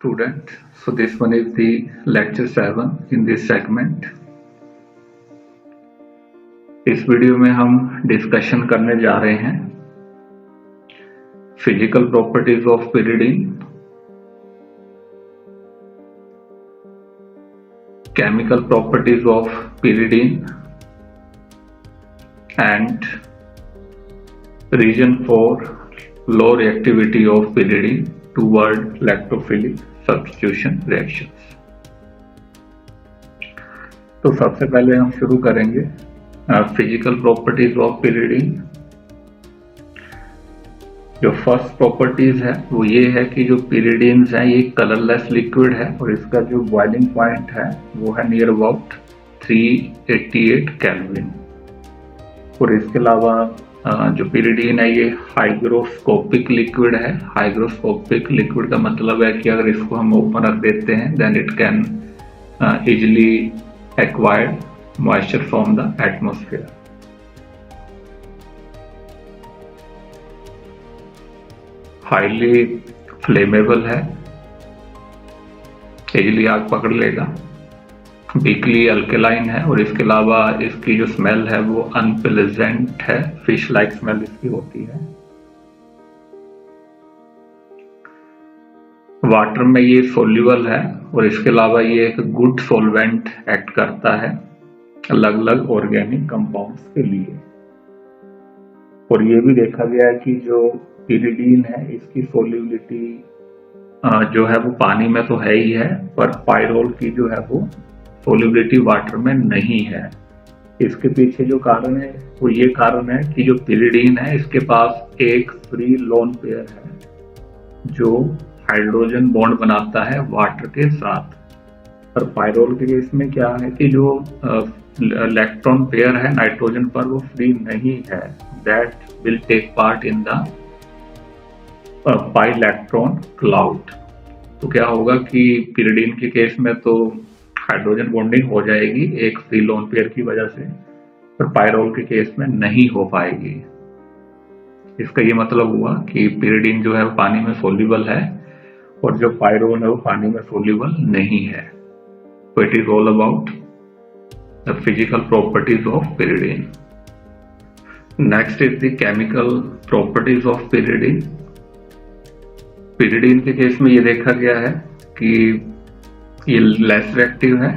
Student, so this one is the lecture 7 in this segment. इस video में हम discussion करने जा रहे हैं physical properties of pyridine, chemical properties of pyridine and reason for low reactivity of pyridine toward lactophilic substitution reactions. तो सबसे पहले हम शुरू करेंगे फिजिकल प्रॉपर्टीज ऑफ pyridine. जो फर्स्ट प्रॉपर्टीज है वो ये है कि जो pyridines है ये कलरलेस लिक्विड है और इसका जो बॉइलिंग पॉइंट है वो है नियर अबाउट 388 केल्विन. और इसके अलावा जो pyridine है ये हाइग्रोस्कोपिक लिक्विड है. हाइग्रोस्कोपिक लिक्विड का मतलब है कि अगर इसको हम ओपन रख देते हैं then it can easily acquired moisture from the atmosphere. Highly flammable है, इजिली आग पकड़ लेगा. वीकली अल्केलाइन है और इसके अलावा इसकी जो स्मेल है वो अनप्लेजेंट है. फिश लाइक स्मेल इसकी होती है. वाटर में ये सोल्यूबल है और इसके अलावा ये एक गुड सॉल्वेंट एक्ट करता है अलग अलग ऑर्गेनिक कंपाउंड्स के लिए. और ये भी देखा गया है कि जो pyridine है इसकी सोल्यूबिलिटी जो है वो पानी में तो है ही है, पर पायरोल की जो है वो सोल्यूबिलिटी वाटर में नहीं है. इसके पीछे जो कारण है वो ये कारण है कि जो pyridine है इसके पास एक फ्री लोन पेयर है जो हाइड्रोजन बॉन्ड बनाता है वाटर के साथ. पर पायरोल के केस में क्या है कि जो इलेक्ट्रॉन पेयर है नाइट्रोजन पर वो फ्री नहीं है. That will take part in the pi electron cloud. तो क्या होगा कि pyridine के केस में तो हाइड्रोजन बॉन्डिंग हो जाएगी एक फ्री लोन पेयर की वजह से, पर पायरोल के केस में नहीं हो पाएगी. इसका ये मतलब हुआ कि pyridine जो है वो पानी में सोल्यूबल है और जो पायरोल है वो पानी में सोल्यूबल नहीं है. तो it is all about the physical properties of pyridine. Next is the chemical properties of pyridine. pyridine के केस में ये देखा गया है कि ये लेस रिएक्टिव है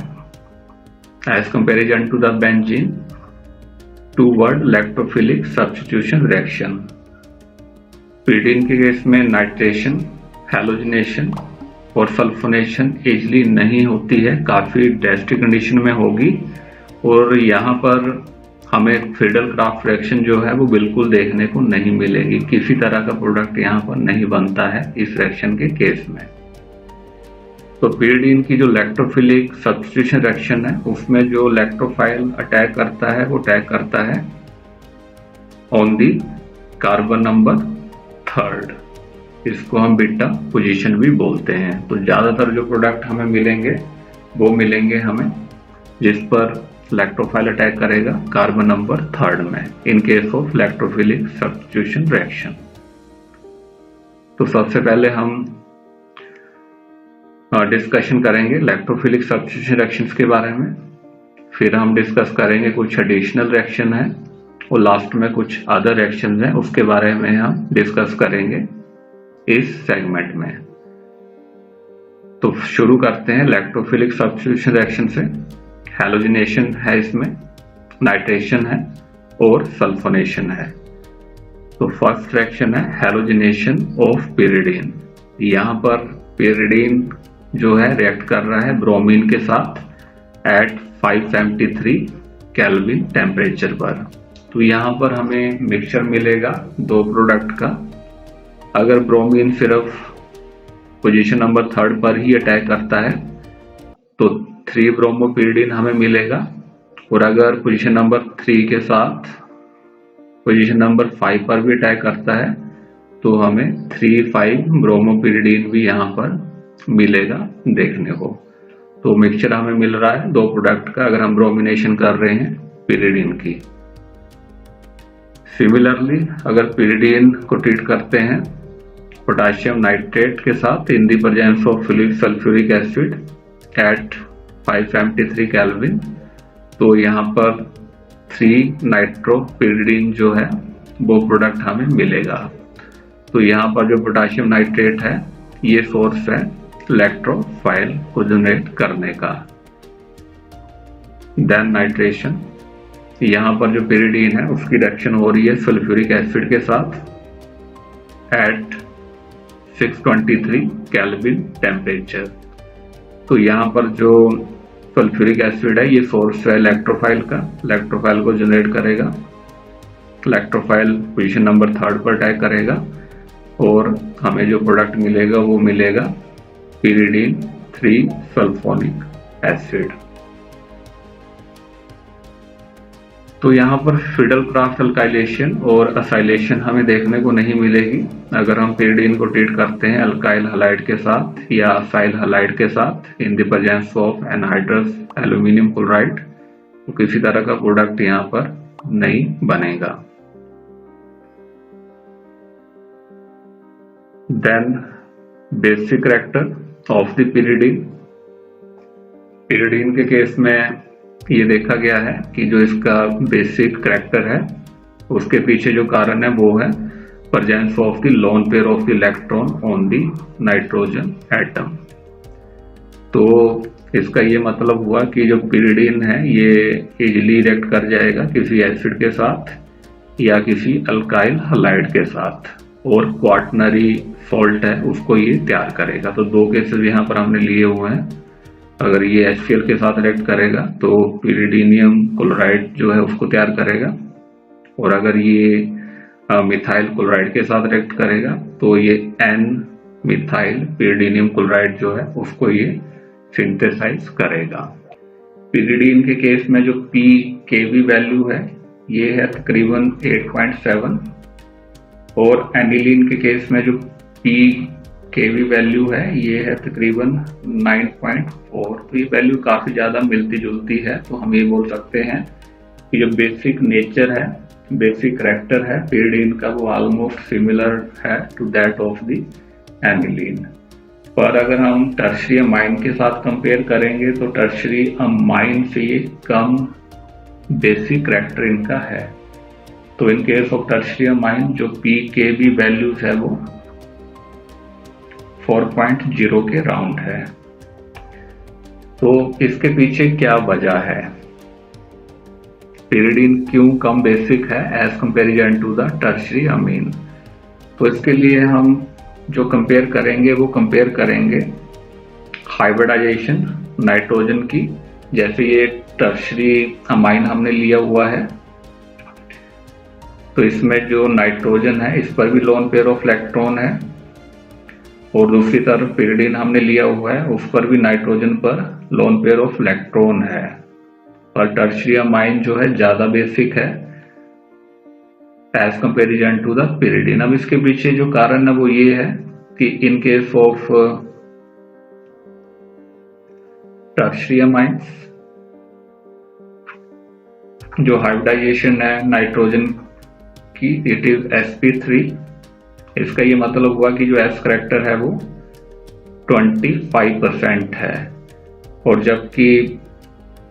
as comparison to the benzene toward electrophilic substitution reaction. pyridine के केस में नाइट्रेशन, हैलोजिनेशन और सल्फोनेशन इजिली नहीं होती है, काफी ड्रास्टिक कंडीशन में होगी. और यहाँ पर हमें फ्रीडल क्राफ्ट रिएक्शन जो है वो बिल्कुल देखने को नहीं मिलेगी. किसी तरह का प्रोडक्ट यहाँ पर नहीं बनता है इस रिएक्शन के केस में. तो pyridine की जो लैक्टोफिलिक सब्स्टिट्यूशन रिएक्शन है उसमें जो लैक्टोफाइल अटैक करता है वो अटैक करता है on the carbon number 3rd. इसको हम बीटा पोजीशन भी बोलते हैं. तो ज्यादातर जो प्रोडक्ट हमें मिलेंगे वो मिलेंगे हमें जिस पर लैक्टोफाइल अटैक करेगा कार्बन नंबर 3rd में in case of electrophilic substitution reaction. तो सबसे पहले हम डिस्कशन करेंगे लैक्टोफिलिक सब्स्टिट्यूशन रिएक्शंस के बारे में, फिर हम डिस्कस करेंगे कुछ एडिशनल रिएक्शन है और लास्ट में कुछ अदर रिएक्शंस हैं उसके बारे में हम डिस्कस करेंगे इस सेगमेंट में. तो शुरू करते हैं लैक्टोफिलिक सब्स्टिट्यूशन रिएक्शन से. हैलोजिनेशन है, इसमें नाइट्रेशन है और सल्फोनेशन है. तो फर्स्ट रिएक्शन है हैलोजिनेशन ऑफ pyridine. यहाँ पर pyridine जो है रिएक्ट कर रहा है ब्रोमीन के साथ एट 573 केल्विन टेम्परेचर पर. तो यहाँ पर हमें मिक्सचर मिलेगा दो प्रोडक्ट का. अगर ब्रोमीन सिर्फ पोजीशन नंबर 3rd पर ही अटैक करता है तो 3 ब्रोमो pyridine हमें मिलेगा. और अगर पोजीशन नंबर 3 के साथ पोजीशन नंबर 5 पर भी अटैक करता है तो हमें 3,5 ब्रोमो pyridine भी यहाँ पर मिलेगा देखने को. तो मिक्सचर हमें मिल रहा है दो प्रोडक्ट का अगर हम ब्रोमिनेशन कर रहे हैं pyridine की. सिमिलरली अगर pyridine को ट्रीट करते हैं पोटाशियम नाइट्रेट के साथ in the presence of sulphuric acid at 573 kelvin, तो यहाँ पर 3 नाइट्रोपिरिडीन जो है वो प्रोडक्ट हमें मिलेगा। तो यहाँ पर जो पोटाशियम नाइट्रेट है ये सोर्स है इलेक्ट्रोफाइल को जनरेट करने का। देन नाइट्रेशन, यहाँ पर जो पिरिडीन है उसकी रिएक्शन हो रही है सल्फ्यूरिक एसिड के साथ एट 623 केल्विन टेम्परेचर। तो यहाँ पर जो सल्फ्यूरिक एसिड है ये सोर्स है इलेक्ट्रोफाइल का, इलेक्ट्रोफाइल को जनरेट करेगा, इलेक्ट्रोफाइल पोजीशन नंबर 3 पर अटैक करेगा और हमें जो प्रोडक्ट मिलेगा वो मिलेगा पिरिडीन 3 सल्फोनिक एसिड। तो यहाँ पर फिडल क्राफ्ट अल्काइलेशन और असाइलेशन हमें देखने को नहीं मिलेगी अगर हम पिरिडीन को ट्रीट करते हैं अल्काइल हैलाइड के साथ या असाइल हैलाइड के साथ in the presence of anhydrous aluminium chloride, तो किसी तरह का प्रोडक्ट यहाँ पर नहीं बनेगा। Then basic character of the pyridine, pyridine के केस में ये देखा गया है कि जो इसका बेसिक कैरेक्टर है उसके पीछे जो कारण है वो है presence of the lone pair of the electron on the nitrogen atom. तो इसका ये मतलब हुआ कि जो पिरिडीन है ये इजिली रिएक्ट कर जाएगा किसी एसिड के साथ या किसी अल्काइल हैलाइड के साथ, और क्वार्टनरी सॉल्ट है उसको ये तैयार करेगा। तो 2 केसेस यहाँ पर हमने लिए हुए हैं। अगर ये HCl के साथ रिएक्ट करेगा तो पिरिडीनियम क्लोराइड जो है उसको तैयार करेगा, और अगर ये मिथाइल क्लोराइड के साथ रिएक्ट करेगा तो ये N मिथाइल पिरिडीनियम क्लोराइड जो है उसको ये सिंथेसाइज करेगा। पिरिडीन के केस में जो pKb वैल्यू है ये है तकरीबन 8.7, और एनिलीन के केस में जो pKb वैल्यू है ये है तकरीबन 9.4। तो ये वैल्यू काफ़ी ज़्यादा मिलती जुलती है, तो हम ये बोल सकते हैं कि जो बेसिक नेचर है, बेसिक कैरेक्टर है पिरिडीन का वो ऑलमोस्ट सिमिलर है to that of the aniline. पर अगर हम टर्शियरी अमाइन के साथ कंपेयर करेंगे तो टर्शियरी अमाइन से ये कम बेसिक कैरेक्टर इनका है। तो इन केस ऑफ टर्शियरी अमाइन जो pKb वैल्यूज है वो 4.0 के राउंड है। तो इसके पीछे क्या वजह है, पिरिडीन क्यों कम बेसिक है as comparison to the tertiary amine? तो इसके लिए हम जो कंपेयर करेंगे वो कंपेयर करेंगे हाइब्रिडाइजेशन नाइट्रोजन की। जैसे ये टर्शियरी अमाइन हमने लिया हुआ है तो इसमें जो नाइट्रोजन है इस पर भी लोन पेयर ऑफ इलेक्ट्रॉन है, और दूसरी तरफ पिरिडीन हमने लिया हुआ है उस पर भी नाइट्रोजन पर लोन पेयर ऑफ इलेक्ट्रॉन है, और टर्शियरी अमाइन जो है ज्यादा बेसिक है as comparison to the pyridine. अब इसके पीछे जो कारण है वो ये है कि इन केस ऑफ टर्शियरी अमाइंस जो हाइब्रिडाइजेशन है नाइट्रोजन की इट इज sp3। इसका ये मतलब हुआ कि जो S कैरेक्टर है वो 25% है, और जबकि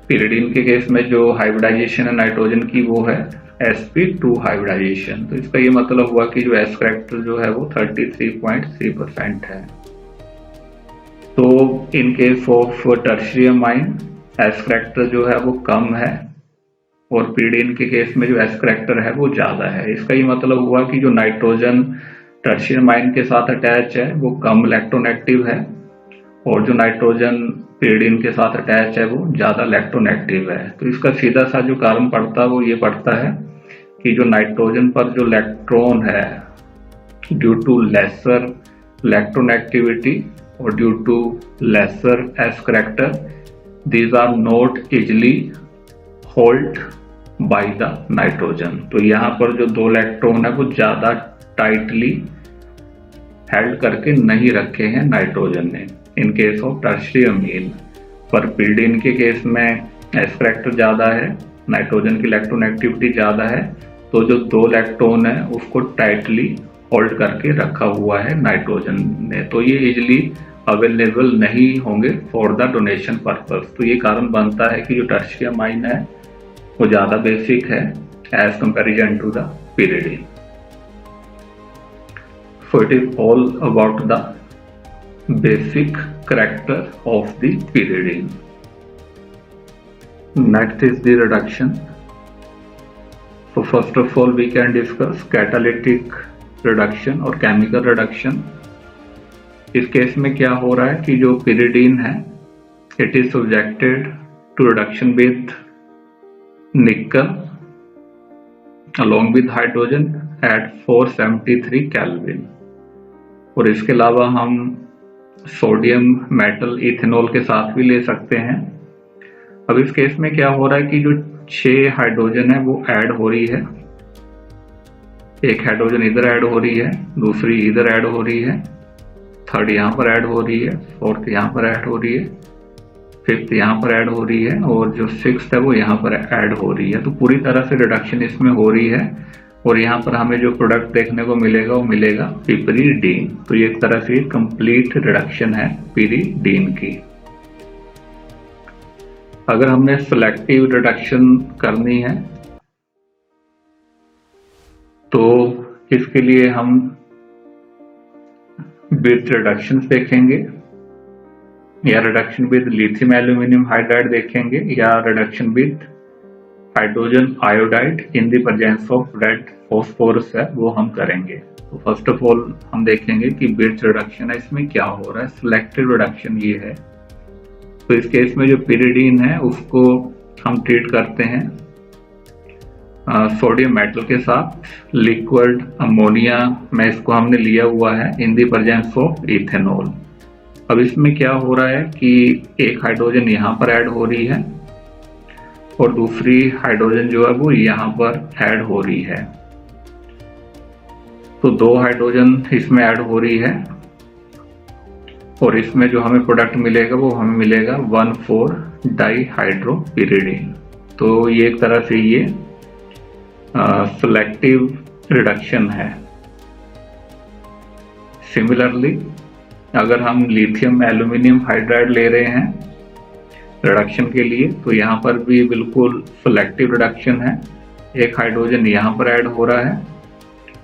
पिरिडीन के केस में जो हाइब्रिडाइजेशन है नाइट्रोजन की वो है sp2 हाइब्रिडाइजेशन। तो इसका ये मतलब हुआ कि जो S कैरेक्टर जो है वो 33.3% है। तो इन case of tertiary amine S character जो है वो कम है, और पिरिडीन के केस में जो S कैरेक्टर है वो ज्यादा है। इसका ये मतलब हुआ कि जो नाइट्रोजन टर्शियरी अमाइन के साथ अटैच है वो कम इलेक्ट्रोनेगेटिव है, और जो नाइट्रोजन पिरिडीन के साथ अटैच है वो ज्यादा इलेक्ट्रोनेगेटिव है। तो इसका सीधा सा जो कारण पड़ता है वो ये पड़ता है कि जो नाइट्रोजन पर जो इलेक्ट्रॉन है ड्यू टू लेसर इलेक्ट्रोनेगेटिविटी और due to lesser S character these are not easily hold by the nitrogen. तो यहाँ पर जो 2 इलेक्ट्रॉन है वो ज्यादा टाइटली हेल्ड करके नहीं रखे हैं नाइट्रोजन ने इन केस ऑफ टर्शियरी अमीन। पर पिरिडीन के केस में S कैरेक्टर ज्यादा है, नाइट्रोजन की इलेक्ट्रोनेगेटिविटी ज्यादा है, तो जो 2 इलेक्ट्रॉन है उसको टाइटली होल्ड करके रखा हुआ है नाइट्रोजन ने, तो ये इजिली अवेलेबल नहीं होंगे फॉर द डोनेशन पर्पस। तो ये कारण बनता है कि जो टर्शियमाइन है वो ज़्यादा बेसिक है as comparison to the pyridine. So it is all about the basic character of the pyridine. Next is the reduction. So first of all we can discuss catalytic reduction और chemical reduction. इस case में क्या हो रहा है कि जो pyridine है it is subjected to reduction with nickel along with hydrogen at 473 Kelvin. और इसके अलावा हम सोडियम मेटल इथेनॉल के साथ भी ले सकते हैं। अब इस केस में क्या हो रहा है कि जो 6 हाइड्रोजन है वो ऐड हो रही है, एक हाइड्रोजन इधर ऐड हो रही है, दूसरी इधर ऐड हो रही है, थर्ड यहाँ पर ऐड हो रही है, फोर्थ यहाँ पर ऐड हो रही है, फिफ्थ यहाँ पर ऐड हो रही है और जो सिक्स्थ है वो यहाँ पर ऐड हो रही है। तो पूरी तरह से रिडक्शन इसमें हो रही है और यहाँ पर हमें जो प्रोडक्ट देखने को मिलेगा वो मिलेगा पिरिडीन। तो ये एक तरह से कंप्लीट रिडक्शन है पिरिडीन की। अगर हमने सेलेक्टिव रिडक्शन करनी है तो इसके लिए हम विद रिडक्शन देखेंगे या reduction with lithium aluminium hydride देखेंगे या reduction with hydrogen iodide in the presence of red phosphorus है वो हम करेंगे। तो फर्स्ट ऑफ ऑल हम देखेंगे कि बिट्स रिडक्शन है इसमें क्या हो रहा है। सिलेक्टिव रिडक्शन ये है, तो इस केस में जो पिरिडीन है उसको हम ट्रीट करते हैं सोडियम मेटल के साथ लिक्विड अमोनिया में, इसको हमने लिया हुआ है इन द प्रेजेंस ऑफ इथेनॉल। अब इसमें क्या हो रहा है कि एक हाइड्रोजन यहाँ पर ऐड हो रही है और दूसरी हाइड्रोजन जो है वो यहाँ पर ऐड हो रही है। तो 2 हाइड्रोजन इसमें ऐड हो रही है और इसमें जो हमें प्रोडक्ट मिलेगा वो हमें मिलेगा 1,4-डाईहाइड्रोपिरिडीन। तो ये एक तरह से ये सेलेक्टिव रिडक्शन है। सिमिलरली अगर हम लिथियम एल्यूमिनियम हाइड्राइड ले रहे हैं रिडक्शन के लिए तो यहाँ पर भी बिल्कुल सेलेक्टिव रिडक्शन है। एक हाइड्रोजन यहाँ पर ऐड हो रहा है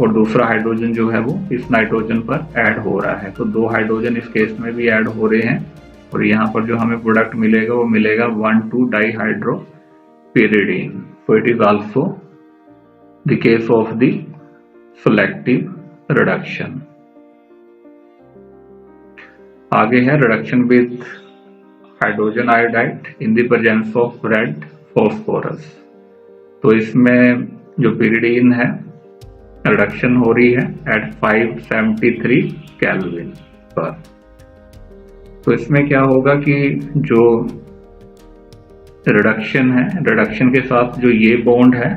और दूसरा हाइड्रोजन जो है वो इस नाइट्रोजन पर ऐड हो रहा है। तो 2 हाइड्रोजन इस केस में भी ऐड हो रहे हैं और यहाँ पर जो हमें प्रोडक्ट मिलेगा वो मिलेगा 1,2-डाईहाइड्रोपिरिडीन। So it is also the case of the selective reduction. आगे है reduction with hydrogen iodide in the presence of red phosphorus. तो इसमें जो पिरिडीन है रिडक्शन हो रही है एट 573 केल्विन पर। तो इसमें क्या होगा कि जो रिडक्शन है, रिडक्शन के साथ जो ये बॉन्ड है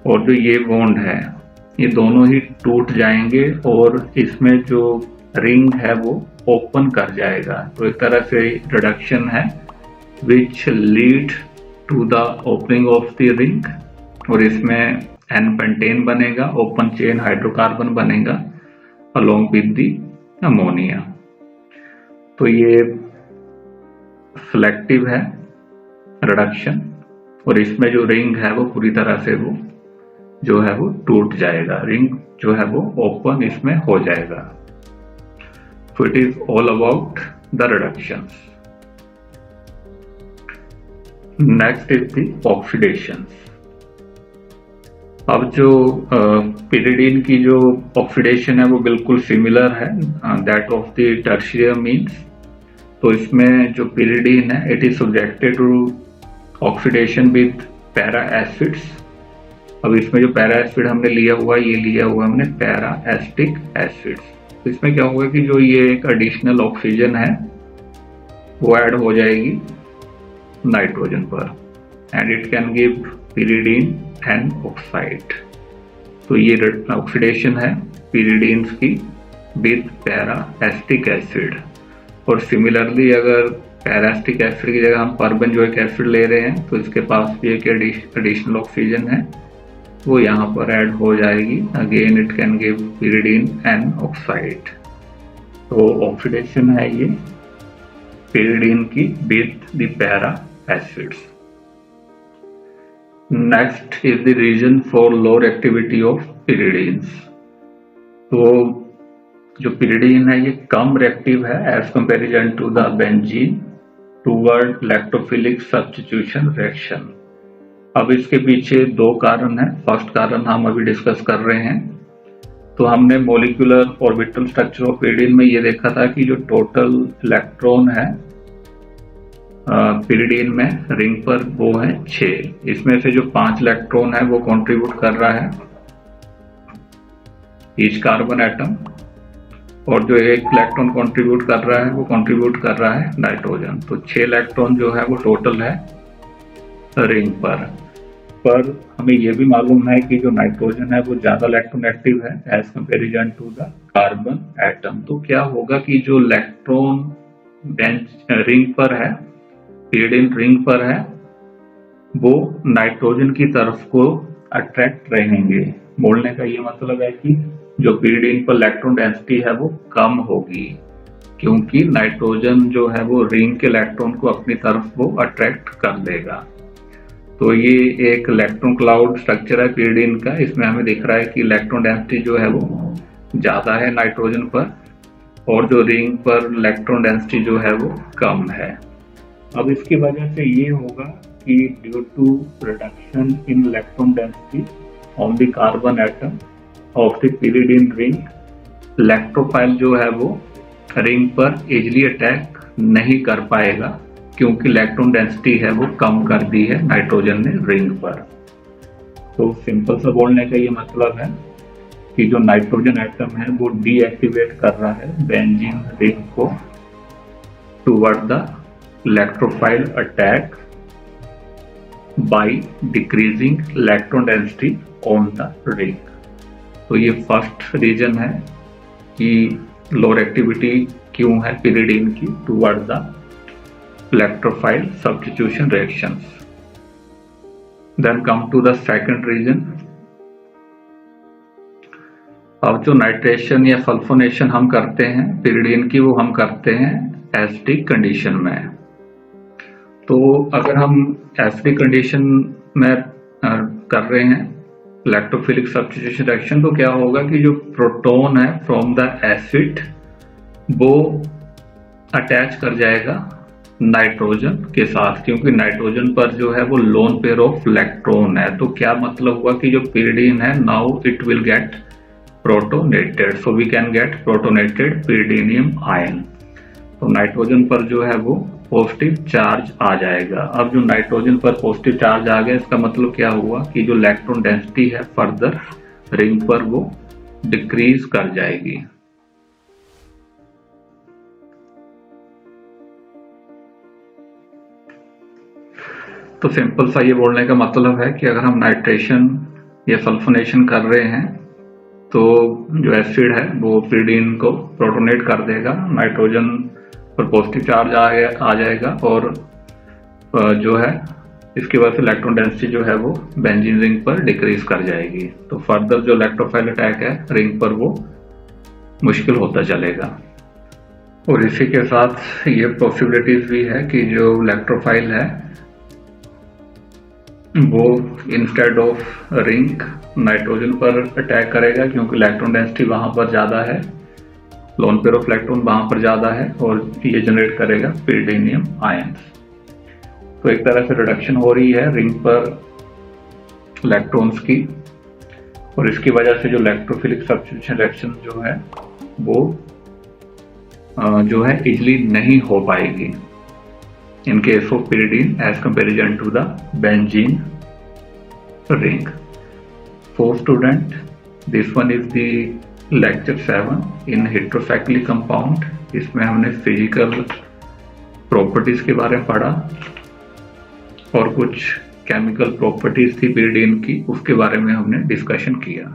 और जो ये बॉन्ड है ये दोनों ही टूट जाएंगे और इसमें जो रिंग है वो ओपन कर जाएगा। तो एक तरह से रिडक्शन है which lead to the opening of the ring और इसमें एन पेंटेन बनेगा, ओपन चेन हाइड्रोकार्बन बनेगा अलोंग विद द अमोनिया। तो ये सिलेक्टिव है रिडक्शन और इसमें जो रिंग है वो पूरी तरह से वो जो है वो टूट जाएगा, रिंग जो है वो ओपन इसमें हो जाएगा। So it is all about the reductions. Next is the oxidations. अब जो पिरिडीन की जो ऑक्सीडेशन है वो बिल्कुल सिमिलर है दैट ऑफ द टर्शियमीन्स। तो इसमें जो पिरिडीन है it is subjected to oxidation with para acids. अब इसमें जो पैरा एसिड हमने लिया हुआ है ये लिया हुआ हमने पैरा एसिटिक एसिड्स। तो इसमें क्या होगा कि जो ये एक एडिशनल ऑक्सीजन है वो ऐड हो जाएगी नाइट्रोजन पर and it can give pyridine N oxide. तो ये ऑक्सीडेशन है पिरिडीन्स की विद पैरा एसिटिक एसिड। और सिमिलरली अगर पैरा एसिटिक एसिड की जगह हम परबेंजोइक एसिड ले रहे हैं तो इसके पास भी एक एडिशनल ऑक्सीजन है वो यहाँ पर ऐड हो जाएगी। Again it can give pyridine N oxide. तो ऑक्सीडेशन है ये pyridine की with the para acids. Next is the reason for lower activity of pyridines। तो जो pyridine है ये कम रिएक्टिव है as comparison to the benzene toward electrophilic substitution reaction. अब इसके पीछे दो कारण है। फर्स्ट कारण हम अभी डिस्कस कर रहे हैं। तो हमने molecular orbital structure of pyridine में ये देखा था कि जो टोटल इलेक्ट्रॉन है pyridine में रिंग पर वो है 6। इसमें से जो 5 इलेक्ट्रॉन है वो कंट्रीब्यूट कर रहा है ईच कार्बन एटम, और जो 1 इलेक्ट्रॉन कंट्रीब्यूट कर रहा है वो कंट्रीब्यूट कर रहा है नाइट्रोजन। तो 6 इलेक्ट्रॉन जो है वो टोटल है रिंग पर हमें ये भी मालूम है कि जो नाइट्रोजन है वो ज्यादा इलेक्ट्रोनेगेटिव है as comparison to the carbon atom. तो क्या होगा कि जो इलेक्ट्रॉन रिंग पर है, pyridine रिंग पर है, वो नाइट्रोजन की तरफ को अट्रैक्ट रहेंगे। बोलने का ये मतलब है कि जो pyridine पर इलेक्ट्रॉन डेंसिटी है वो कम होगी, क्योंकि नाइट्रोजन जो है वो रिंग के इलेक्ट्रॉन को अपनी तरफ वो अट्रैक्ट कर लेगा। तो ये एक इलेक्ट्रॉन क्लाउड स्ट्रक्चर है pyridine का। इसमें हमें दिख रहा है कि इलेक्ट्रॉन डेंसिटी जो है वो ज्यादा है नाइट्रोजन पर, और जो रिंग पर इलेक्ट्रॉन डेंसिटी जो है वो कम है। अब इसकी वजह से ये होगा कि due to reduction in electron density on the carbon atom of the pyridine ring, electrophile जो है वो रिंग पर इजीली अटैक नहीं कर पाएगा, क्योंकि इलेक्ट्रॉन डेंसिटी है वो कम कर दी है नाइट्रोजन ने रिंग पर। तो सिंपल सा बोलने का ये मतलब है कि जो नाइट्रोजन एटम है वो डीएक्टिवेट कर रहा है बेंजीन रिंग को toward the electrophile attack by decreasing electron density on the ring. तो ये फर्स्ट रीजन है कि लोअर एक्टिविटी क्यों है pyridine की toward the electrophile substitution reactions. Then come to the second reason. अब जो नाइट्रेशन या सल्फोनेशन हम करते हैं pyridine की, वो हम करते हैं एसिडिक कंडीशन में। तो अगर हम एसिडिक कंडीशन में कर रहे हैं इलेक्ट्रोफिलिक सब्स्टिट्यूशन रिएक्शन, तो क्या होगा कि जो प्रोटॉन है फ्रॉम द एसिड वो अटैच कर जाएगा नाइट्रोजन के साथ, क्योंकि नाइट्रोजन पर जो है वो लोन पेयर ऑफ इलेक्ट्रॉन है। तो क्या मतलब हुआ कि जो pyridine है now it will get protonated, so we can get protonated pyridinium ion. तो नाइट्रोजन पर जो है वो पॉजिटिव चार्ज आ जाएगा। अब जो नाइट्रोजन पर पॉजिटिव चार्ज आ गया, इसका मतलब क्या हुआ कि जो इलेक्ट्रॉन डेंसिटी है फर्दर रिंग पर वो डिक्रीज कर जाएगी। तो सिंपल सा ये बोलने का मतलब है कि अगर हम नाइट्रेशन या सल्फोनेशन कर रहे हैं तो जो एसिड है वो pyridine को प्रोटोनेट कर देगा, नाइट्रोजन पर पॉजिटिव चार्ज आ जाएगा, और जो है इसकी वजह से इलेक्ट्रॉन डेंसिटी जो है वो बेंजीन रिंग पर डिक्रीज कर जाएगी। तो फर्दर जो इलेक्ट्रोफाइल अटैक है रिंग पर वो मुश्किल होता चलेगा। और इसी के साथ ये पॉसिबिलिटीज भी है कि जो इलेक्ट्रोफाइल है वो इंस्टेड ऑफ रिंग नाइट्रोजन पर अटैक करेगा, क्योंकि इलेक्ट्रॉन डेंसिटी वहां पर ज्यादा है, लोन पेयर ऑफ इलेक्ट्रॉन वहां पर ज्यादा है, और ये जनरेट करेगा pyridinium आयंस। तो एक तरह से रिडक्शन हो रही है रिंग पर इलेक्ट्रॉन्स की, और इसकी वजह से जो इलेक्ट्रोफिलिक सब्स्टिट्यूशन रिएक्शन जो है वो जो है इजीली नहीं हो पाएगी in case of pyridine as comparison to the benzene ring. So student, this one is the lecture 7 in heterocyclic compound। इसमें हमने फिजिकल प्रॉपर्टीज के बारे में पढ़ा और कुछ केमिकल प्रॉपर्टीज थी pyridine की, उसके बारे में हमने डिस्कशन किया।